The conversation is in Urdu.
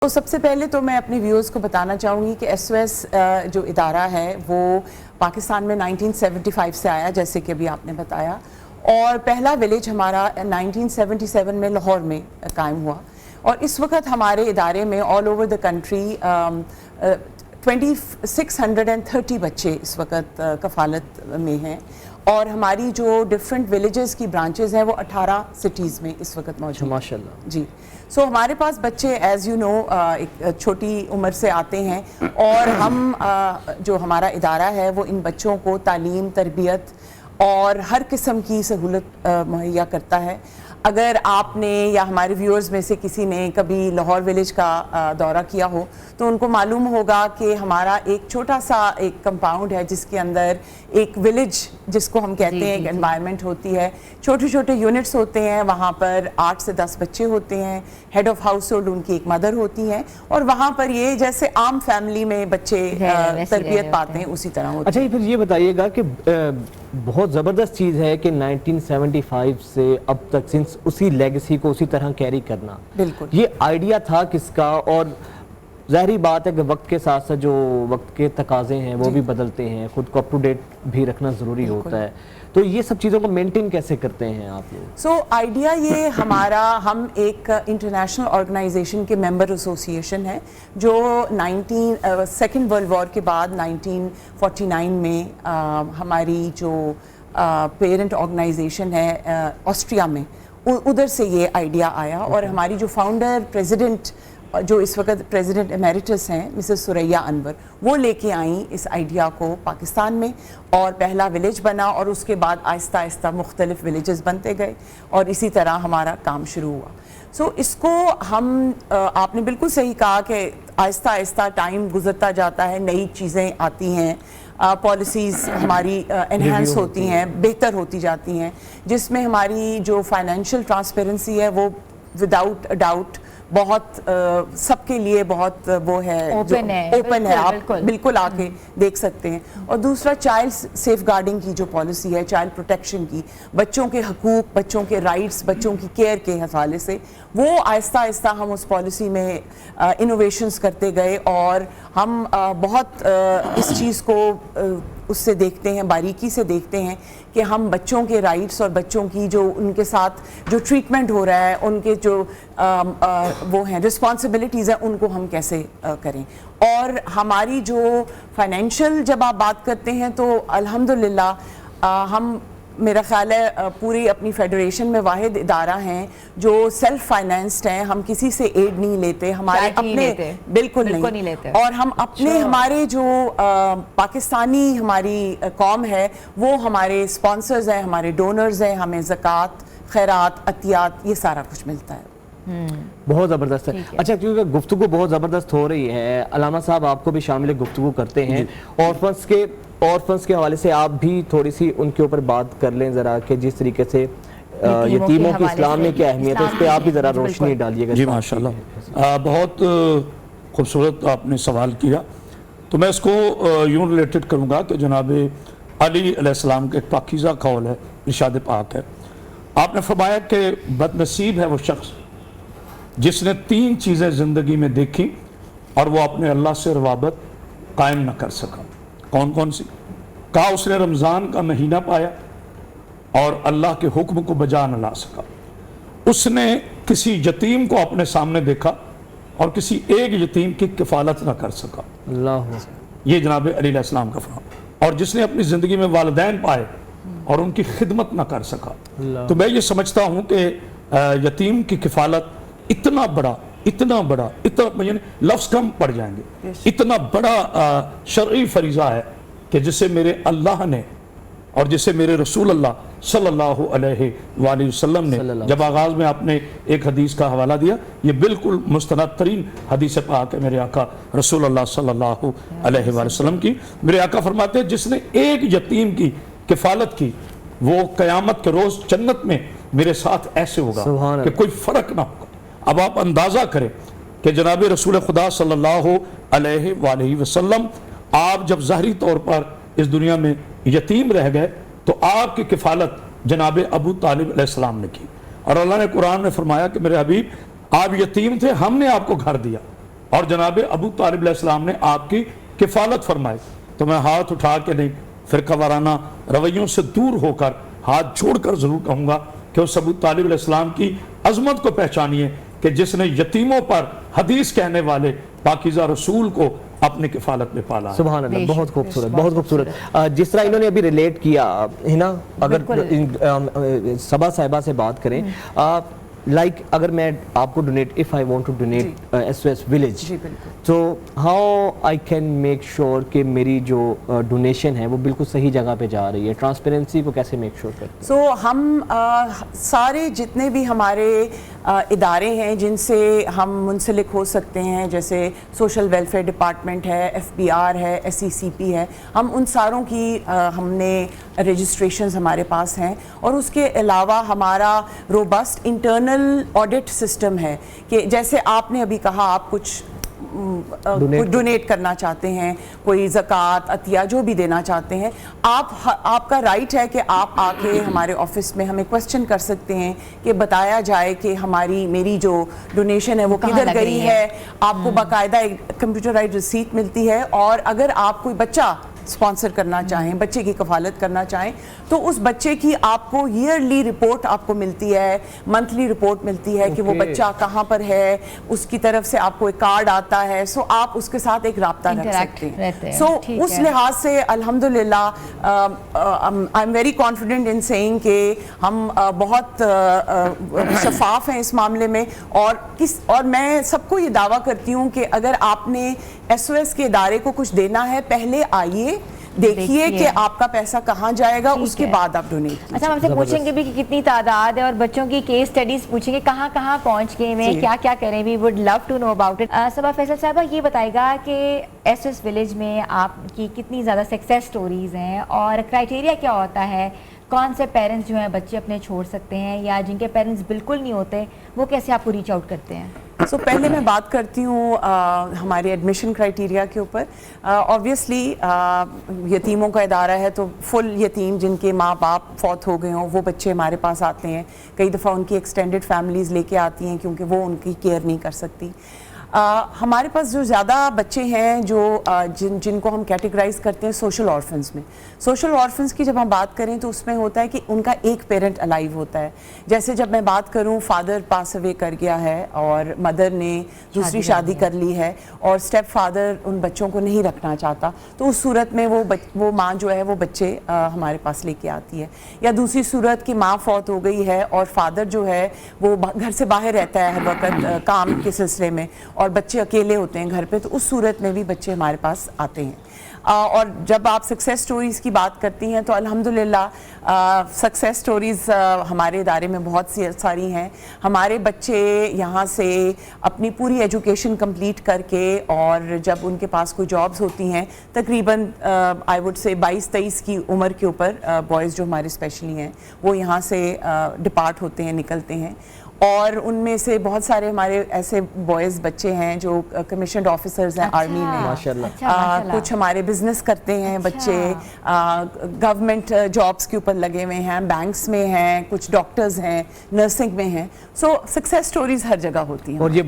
تو سب سے پہلے تو میں اپنے ویورز کو بتانا چاہوں گی کہ ایس او ایس جو ادارہ ہے وہ پاکستان میں 1975 سے آیا، جیسے کہ ابھی آپ نے بتایا، اور پہلا ولیج ہمارا 1977 میں لاہور میں قائم ہوا، اور اس وقت ہمارے ادارے میں آل اوور دا کنٹری 2630 بچے اس وقت کفالت میں ہیں، اور ہماری جو ڈفرینٹ ولیجز کی برانچز ہیں وہ 18 سٹیز میں اس وقت موجود ہیں۔ ماشاء اللہ جی، سو ہمارے پاس بچے ایز یو نو ایک چھوٹی عمر سے آتے ہیں، اور ہم جو ہمارا ادارہ ہے وہ ان بچوں کو تعلیم، تربیت اور ہر قسم کی سہولت مہیا کرتا ہے۔ اگر آپ نے یا ہمارے ویورز میں سے کسی نے کبھی لاہور ولیج کا دورہ کیا ہو تو ان کو معلوم ہوگا کہ ہمارا ایک چھوٹا سا ایک کمپاؤنڈ ہے جس کے اندر ایک ولیج جس کو ہم کہتے ہیں ایک انوائرمنٹ ہوتی ہے، چھوٹے چھوٹے یونٹس ہوتے ہیں، وہاں پر 8 سے 10 بچے ہوتے ہیں، ہیڈ آف ہاؤس ہولڈ ان کی ایک مدر ہوتی ہیں، اور وہاں پر یہ جیسے عام فیملی میں بچے تربیت پاتے ہیں اسی طرح ہوتے ہیں۔ اچھا پھر یہ بتائیے گا کہ بہت زبردست چیز ہے کہ 1975 سے اب تک سنس اسی لیگسی کو اسی طرح کیری کرنا، بالکل یہ آئیڈیا تھا کس کا؟ اور ظاہری بات ہے کہ وقت کے ساتھ ساتھ جو وقت کے تقاضے ہیں وہ بھی بدلتے ہیں، خود کو اپ ٹو ڈیٹ بھی رکھنا ضروری ہوتا ہے، تو یہ سب چیزوں کو مینٹین کیسے کرتے ہیں آپ لوگ؟ سو آئیڈیا یہ ہمارا، ہم ایک انٹرنیشنل آرگنائزیشن کے ممبر ایسوسیشن ہے جو سیکنڈ ورلڈ وار کے بعد 1949 میں ہماری جو پیرنٹ آرگنائزیشن ہے آسٹریا میں، ادھر سے یہ آئیڈیا آیا، اور ہماری جو فاؤنڈر پریزیڈنٹ جو اس وقت پریزیڈنٹ ایمیریٹس ہیں مسز ثریا انور، وہ لے کے آئیں اس آئیڈیا کو پاکستان میں، اور پہلا ولیج بنا، اور اس کے بعد آہستہ آہستہ مختلف ولیجز بنتے گئے، اور اسی طرح ہمارا کام شروع ہوا۔ سو اس کو ہم آپ نے بالکل صحیح کہا کہ آہستہ آہستہ ٹائم گزرتا جاتا ہے، نئی چیزیں آتی ہیں، پالیسیز ہماری انہینس ہوتی ہیں، بہتر ہوتی جاتی ہیں، جس میں ہماری جو فائنینشیل ٹرانسپیرنسی ہے وہ وداؤٹ ڈاؤٹ بہت سب کے لیے بہت وہ ہے، اوپن ہے، آپ بالکل آ کے دیکھ سکتے ہیں۔ اور دوسرا چائلڈ سیف گارڈنگ کی جو پالیسی ہے، چائلڈ پروٹیکشن کی، بچوں کے حقوق، بچوں کے رائٹس، بچوں کی کیئر کے حوالے سے، وہ آہستہ آہستہ ہم اس پالیسی میں انوویشنز کرتے گئے، اور ہم بہت اس چیز کو اس سے دیکھتے ہیں، باریکی سے دیکھتے ہیں کہ ہم بچوں کے رائٹس اور بچوں کی جو ان کے ساتھ جو ٹریٹمنٹ ہو رہا ہے، ان کے جو وہ ہیں رسپانسبلٹیز ہیں، ان کو ہم کیسے کریں۔ اور ہماری جو فائنینشیل جب آپ بات کرتے ہیں تو الحمدللہ ہم، میرا خیال ہے پوری اپنی فیڈریشن میں واحد ادارہ ہیں جو سیلف فائنینسڈ ہیں، ہم کسی سے ایڈ نہیں لیتے، ہمارے اپنے بالکل نہیں لیتے، اور ہم اپنے ہمارے جو پاکستانی ہماری قوم ہے وہ ہمارے سپانسرز ہیں، ہمارے ڈونرز ہیں، ہمیں زکوٰۃ، خیرات، عطیات، یہ سارا کچھ ملتا ہے۔ بہت زبردست ہے۔ اچھا کیونکہ گفتگو بہت زبردست ہو رہی ہے، علامہ صاحب آپ کو بھی شامل گفتگو کرتے ہیں، اورفنس کے حوالے سے آپ بھی تھوڑی سی ان کے اوپر بات کر لیں ذرا، کہ جس طریقے سے یتیموں کی اسلام میں کیا اہمیت ہے، اس پہ آپ بھی ذرا روشنی ڈالیے گا۔ جی ماشاءاللہ، بہت خوبصورت آپ نے سوال کیا، تو میں اس کو یوں ریلیٹڈ کروں گا کہ جناب علی علیہ السلام کا ایک پاکیزہ قول ہے، ارشاد پاک ہے، آپ نے فرمایا کہ بد نصیب ہے وہ شخص جس نے 3 چیزیں زندگی میں دیکھی اور وہ اپنے اللہ سے روابط قائم نہ کر سکا۔ کون کون سی؟ کہا اس نے رمضان کا مہینہ پایا اور اللہ کے حکم کو بجا نہ لا سکا، اس نے کسی یتیم کو اپنے سامنے دیکھا اور کسی ایک یتیم کی کفالت نہ کر سکا۔ اللہ، یہ جناب علی علیہ السلام کا فرمان۔ اور جس نے اپنی زندگی میں والدین پائے اور ان کی خدمت نہ کر سکا۔ تو میں یہ سمجھتا ہوں کہ یتیم کی کفالت اتنا بڑا یعنی لفظ کم پڑ جائیں گے، اتنا بڑا شرعی فریضہ ہے کہ جسے میرے اللہ نے اور جسے میرے رسول اللہ صلی اللہ علیہ وآلہ وسلم نے، جب آغاز میں آپ نے ایک حدیث کا حوالہ دیا، یہ بالکل مستند ترین حدیث پاک ہے میرے آقا رسول اللہ صلی اللہ علیہ وآلہ وسلم کی۔ میرے آقا فرماتے ہیں جس نے ایک یتیم کی کفالت کی وہ قیامت کے روز جنت میں میرے ساتھ ایسے ہوگا کہ کوئی فرق نہ ہوگا۔ اب آپ اندازہ کریں کہ جناب رسول خدا صلی اللہ علیہ وآلہ وسلم، آپ جب ظاہری طور پر اس دنیا میں یتیم رہ گئے تو آپ کی کفالت جناب ابو طالب علیہ السلام نے کی، اور اللہ نے قرآن میں فرمایا کہ میرے حبیب آپ یتیم تھے، ہم نے آپ کو گھر دیا، اور جناب ابو طالب علیہ السلام نے آپ کی کفالت فرمائی. تو میں ہاتھ اٹھا کے نہیں، فرقہ وارانہ رویوں سے دور ہو کر ہاتھ جوڑ کر ضرور کہوں گا کہ اس ابو طالب علیہ السلام کی عظمت کو پہچانیے کہ جس نے یتیموں پر حدیث کہنے والے پاکیزہ رسول کو اپنی کفالت میں پالا ہے. سبحان اللہ، بہت خوبصورت، بہت خوبصورت. جس طرح انہوں نے ابھی ریلیٹ کیا ہے نا، اگر صبا صاحبہ سے بات کریں، لائک اگر میں آپ کو donate, if I want to donate SOS village, تو how I can make sure کہ میری جو ڈونیشن ہے وہ بالکل صحیح جگہ پہ جا رہی ہے، ٹرانسپیرنسی کو کیسے میک شیور کرتے ہیں؟ سو ہم سارے جتنے بھی ہمارے ادارے ہیں جن سے ہم منسلک ہو سکتے ہیں، جیسے سوشل ویلفیئر ڈپارٹمنٹ ہے، FBR ہے، SECP ہے، ہم ان ساروں کی ہم نے رجسٹریشنز ہمارے پاس ہیں. اور اس کے علاوہ ہمارا روبسٹ انٹرنل آڈٹ سسٹم ہے کہ جیسے آپ نے ابھی کہا آپ کچھ ڈونیٹ کرنا چاہتے ہیں، کوئی زکوٰۃ، عطیہ جو بھی دینا چاہتے ہیں، آپ کا رائٹ ہے کہ آپ آ کے ہمارے آفس میں ہمیں کوسچن کر سکتے ہیں کہ بتایا جائے کہ میری جو ڈونیشن ہے وہ کدھر گئی ہے. آپ کو باقاعدہ ایک کمپیوٹرائزڈ رسیٹ ملتی ہے، اور اگر آپ کوئی بچہ اسپانسر کرنا چاہیں، بچے کی کفالت کرنا چاہیں، تو اس بچے کی آپ کو ایئرلی رپورٹ آپ کو ملتی ہے، منتھلی رپورٹ ملتی ہے کہ وہ بچہ کہاں پر ہے، اس کی طرف سے آپ کو ایک کارڈ آتا ہے. سو آپ اس کے ساتھ ایک رابطہ رکھ سکتے ہیں. سو اس لحاظ سے الحمدللہ I am very confident in seeing کہ ہم بہت شفاف ہیں اس معاملے میں. اور میں سب کو یہ دعویٰ کرتی ہوں کہ اگر آپ نے SOS کے ادارے کو کچھ دینا ہے، پہلے آئیے، دیکھیے کہ آپ کا پیسہ کہاں جائے گا، اس کے بعد آپ ڈونیٹ کیجیے. اچھا، ہم سے پوچھیں گے بھی کہ کتنی تعداد ہے، اور بچوں کی کیس سٹڈیز پوچھیں گے کہاں کہاں پہنچ گئے ہیں، کیا کیا کریں. We would love to know about it. Saba Faisal صاحبہ یہ بتائے گا کہ SOS ولیج میں آپ کی کتنی زیادہ سکسیس سٹوریز ہیں، اور کرائٹیریا کیا ہوتا ہے، کون سے پیرنٹس جو ہیں بچے اپنے چھوڑ سکتے ہیں، یا جن کے پیرنٹس بالکل نہیں ہوتے وہ کیسے آپ کو ریچ آؤٹ کرتے ہیں؟ سو پہلے میں بات کرتی ہوں ہمارے ایڈمیشن کرائٹیریا کے اوپر. آبویسلی یتیموں کا ادارہ ہے تو فل یتیم جن کے ماں باپ فوت ہو گئے ہوں وہ بچے ہمارے پاس آتے ہیں. کئی دفعہ ان کی ایکسٹینڈڈ فیملیز لے کے آتی ہیں کیونکہ وہ ان کی کیئر نہیں کر سکتی. ہمارے پاس جو زیادہ بچے ہیں جو جن کو ہم کیٹیگرائز کرتے ہیں سوشل آرفنز میں. سوشل آرفنز کی جب ہم بات کریں تو اس میں ہوتا ہے کہ ان کا ایک پیرنٹ الائیو ہوتا ہے. جیسے جب میں بات کروں فادر پاس اوے کر گیا ہے اور مدر نے دوسری شادی کر لی ہے اور اسٹیپ فادر ان بچوں کو نہیں رکھنا چاہتا، تو اس صورت میں وہ ماں جو ہے وہ بچے ہمارے پاس لے کے آتی ہے. یا دوسری صورت کہ ماں فوت ہو گئی ہے اور فادر جو ہے وہ گھر سے باہر رہتا ہے ہر وقت کام کے سلسلے میں، اور بچے اکیلے ہوتے ہیں گھر پہ، تو اس صورت میں بھی بچے ہمارے پاس آتے ہیں. اور جب آپ سکسیس سٹوریز کی بات کرتی ہیں تو الحمدللہ سکسیس سٹوریز ہمارے ادارے میں بہت ساری ہیں. ہمارے بچے یہاں سے اپنی پوری ایجوکیشن کمپلیٹ کر کے، اور جب ان کے پاس کوئی جابز ہوتی ہیں، تقریباً آئی وڈ سے 22-23 کی عمر کے اوپر بوائز جو ہمارے اسپیشلی ہیں وہ یہاں سے ڈپارٹ ہوتے ہیں، نکلتے ہیں. اور ان میں سے بہت سارے ہمارے ایسے بوائز بچے ہیں جو کمیشنڈ آفیسرز ہیں آرمی میں، ماشاءاللہ. کچھ ہمارے بزنس کرتے ہیں بچے، گورنمنٹ جابز کے اوپر لگے ہوئے ہیں، بینکس میں ہیں، کچھ ڈاکٹرز ہیں، نرسنگ میں ہیں. سو سکسیس سٹوریز ہر جگہ ہوتی ہیں. اور یہ